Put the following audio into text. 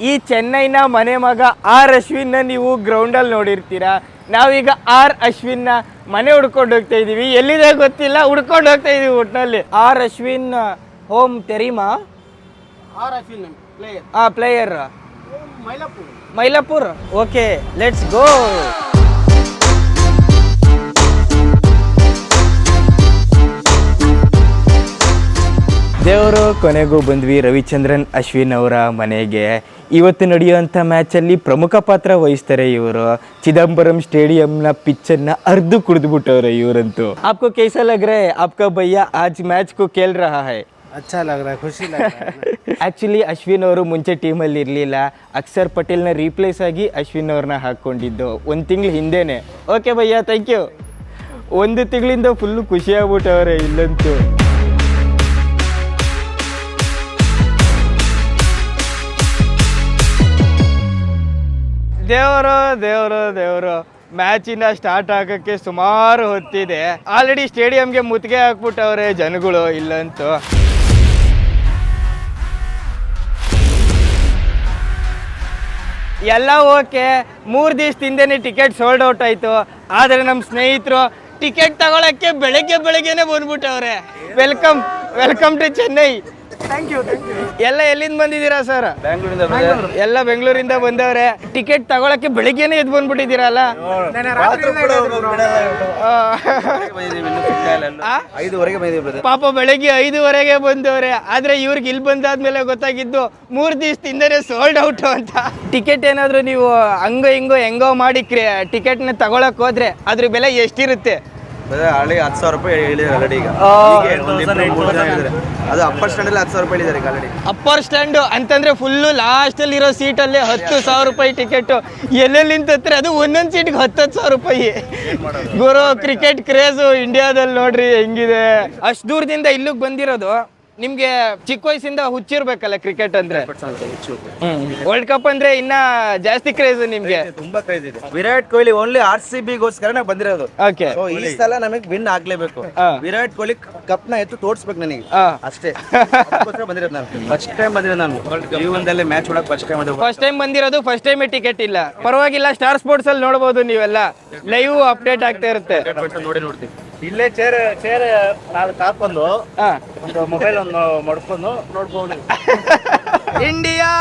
ಈ ಚೆನ್ನೈನ ಮನೆ ಮಗ ಆರ್ ಅಶ್ವಿನ್ನ ನೀವು ಗ್ರೌಂಡಲ್ಲಿ ನೋಡಿರ್ತೀರಾ. ನಾವೀಗ ಆರ್ ಅಶ್ವಿನ್ನ ಮನೆ ಹುಡ್ಕೊಂಡು ಹೋಗ್ತಾ ಇದೀವಿ. ಎಲ್ಲಿದೆ ಗೊತ್ತಿಲ್ಲ, ಹುಡ್ಕೊಂಡು ಹೋಗ್ತಾ ಇದೀವಿ ಒಟ್ಟಿನಲ್ಲಿ. ಆರ್ ಅಶ್ವಿನ್ ಹೋಮ್ ತೆರಿಮಾ? R Ashwin player. Player Mylapore. Mylapore. Okay, let's go. ದೇವರು ಕೊನೆಗೂ ಬಂದ್ವಿ ರವಿಚಂದ್ರನ್ ಅಶ್ವಿನ್ ಅವರ ಮನೆಗೆ. ಇವತ್ತು ನಡೆಯುವಂಥ ಮ್ಯಾಚಲ್ಲಿ ಪ್ರಮುಖ ಪಾತ್ರ ವಹಿಸ್ತಾರೆ ಇವರು. ಚಿದಂಬರಂ ಸ್ಟೇಡಿಯಂನ ಪಿಚ್ಚನ್ನು ಅರ್ದು ಕುಡಿದ್ಬಿಟ್ಟವ್ರೆ ಇವರಂತೂ. आपको कैसा लग रहा है? आपका भैया आज मैच को खेल रहा है. अच्छा लग रहा है, खुशी लग रहा है. ಆ್ಯಕ್ಚುಲಿ ಅಶ್ವಿನ್ ಅವರು ಮುಂಚೆ ಟೀಮಲ್ಲಿ ಇರಲಿಲ್ಲ. ಅಕ್ಷರ್ ಪಟೇಲ್ನ ರೀಪ್ಲೇಸ್ ಆಗಿ ಅಶ್ವಿನ್ ಅವ್ರನ್ನ ಹಾಕ್ಕೊಂಡಿದ್ದು 1 ತಿಂಗಳು ಹಿಂದೆನೆ. Okay bhaiya, thank you. 1 ತಿಂಗಳಿಂದ ಫುಲ್ಲು ಖುಷಿಯಾಗ್ಬಿಟ್ಟವ್ರೆ ಇಲ್ಲಂತೂ. ದೇವರು ದೇವರು ದೇವರು, ಮ್ಯಾಚಿನ ಸ್ಟಾರ್ಟ್ ಆಗೋಕ್ಕೆ ಸುಮಾರು ಹೊತ್ತಿದೆ. ಆಲ್ರೆಡಿ ಸ್ಟೇಡಿಯಂಗೆ ಮುತ್ತಿಗೆ ಹಾಕ್ಬಿಟ್ಟವ್ರೆ ಜನಗಳು ಇಲ್ಲಂತೂ. ಎಲ್ಲ ಓಕೆ, 3 ದಿವಸದಿಂದನೇ ಟಿಕೆಟ್ ಸೋಲ್ಡ್ ಔಟ್ ಆಯಿತು. ಆದರೆ ನಮ್ಮ ಸ್ನೇಹಿತರು ಟಿಕೆಟ್ ತಗೊಳಕ್ಕೆ ಬೆಳಗ್ಗೆನೆ ಬಂದ್ಬಿಟ್ಟವ್ರೆ. Welcome welcome to Chennai. Thank you. ಎಲ್ಲ ಎಲ್ಲಿಂದ ಬಂದಿದ್ದೀರಾ ಸರ್? ಬೆಂಗಳೂರಿಂದ. ಎಲ್ಲ ಬೆಂಗಳೂರಿಂದ ಬಂದವ್ರೆ. ಟಿಕೆಟ್ ತಗೊಳಕ್ಕೆ ಬೆಳಿಗ್ಗೆನೆ ಎದ್ದು ಬಂದ್ಬಿಟ್ಟಿದ್ದೀರಲ್ಲ. 5:30 ಬಂದಿದ್ದೀವಿ. ಪಾಪ ಬೆಳಗ್ಗೆ 5:30 ಬಂದವ್ರೆ. ಆದ್ರೆ ಇವ್ರಿಗೆ ಇಲ್ಲಿ ಬಂದಾದ್ಮೇಲೆ ಗೊತ್ತಾಗಿದ್ದು 3 ದಿವಸದಿಂದನೇ ಸೋಲ್ಡ್ ಔಟ್ ಅಂತ. ಟಿಕೆಟ್ ಏನಾದ್ರು ನೀವು ಹಂಗೋ ಹಿಂಗೋ ಹೆಂಗೋ ಮಾಡಿ ಟಿಕೆಟ್ನ ತಗೊಳಕ್ ಹೋದ್ರೆ ಅದ್ರ ಬೆಲೆ ಎಷ್ಟಿರುತ್ತೆ? ಹಳ್ಳಿ 10,000 ರೂಪಾಯಿ ಹೇಳಿದ್ದಾರೆ ಆಲ್ರೆಡಿ. ಈಗ ಅದು ಅಪ್ಪರ್ ಸ್ಟ್ಯಾಂಡ್ ಅಲ್ಲಿ 10,000 ರೂಪಾಯಿ ಹೇಳಿದ್ದಾರೆ ಆಲ್ರೆಡಿ. ಅಪ್ಪರ್ ಸ್ಟ್ಯಾಂಡ್ ಅಂತಂದ್ರೆ ಫುಲ್ಲು ಲಾಸ್ಟ್ ಅಲ್ಲಿ ಇರೋ ಸೀಟಲ್ಲಿ 10,000 ರೂಪಾಯಿ ಟಿಕೆಟ್. ಎಲ್ಲೆಲ್ಲಿ ನಿಂತತ್ರೆ ಅದು ಒಂದೊಂದು ಸೀಟ್ಗೆ 10,000 ರೂಪಾಯಿ. ಗುರು, ಕ್ರಿಕೆಟ್ ಕ್ರೇಜು ಇಂಡಿಯಾದಲ್ಲಿ ನೋಡ್ರಿ ಹೆಂಗಿದೆ. ಅಷ್ಟು ದೂರದಿಂದ ಇಲ್ಲಿಗೆ ಬಂದಿರೋದು. ನಿಮ್ಗೆ ಚಿಕ್ಕ ವಯಸ್ಸಿಂದ ಹುಚ್ಚಿರ್ಬೇಕಲ್ಲ ಕ್ರಿಕೆಟ್ ಅಂದ್ರೆ. ವರ್ಲ್ಡ್ ಕಪ್ ಅಂದ್ರೆ ಇನ್ನ ಜಾಸ್ತಿ ಕ್ರೇಜ್ ನಿಮ್ಗೆ. ತುಂಬಾ ಕ್ರೇಜ್ ಇದೆ. ವಿರಾಟ್ ಕೊಹ್ಲಿ ಓನ್ಲಿ RCB ಗೋಸ್ಕರ ಬಂದಿರೋದು. ಓಕೆ, ಈ ಸಲ ನಮಗೆ ವಿನ್ ಆಗ್ಲೇಬೇಕು. ವಿರಾಟ್ ಕೊಹ್ಲಿ ಕಪ್ ನ ಎತ್ತು ತೋರ್ಸ್ಬೇಕು ನನಗೆ ಅಷ್ಟೇ. ಬಂದಿರೋದು ನಾನು ಫಸ್ಟ್ ಟೈಮ್ ಬಂದಿರೋದು. ನಾನು ಜೀವನದಲ್ಲೇ ಮ್ಯಾಚ್ ನೋಡಕ್ ಫಸ್ಟ್ ಟೈಮ್ ಬಂದಿರೋದು. ಫಸ್ಟ್ ಟೈಮ್ ಟಿಕೆಟ್ ಇಲ್ಲ, ಪರವಾಗಿಲ್ಲ. ಸ್ಟಾರ್ ಸ್ಪೋರ್ಟ್ಸ್ ಅಲ್ಲಿ ನೋಡಬಹುದು ನೀವೆಲ್ಲ, ಲೈವ್ ಅಪ್ಡೇಟ್ ಆಗ್ತಾ ಇರುತ್ತೆ. ನೋಡ್ತೀವಿ. ಇಲ್ಲೇ ಚೇರ್ ನಾವು ತಾಕೊಂಡು ಒಂದು ಮೊಬೈಲ್ ಒಂದು ಮಡ್ಕೊಂಡು ನೋಡ್ಬೋದು. ಇಂಡಿಯಾ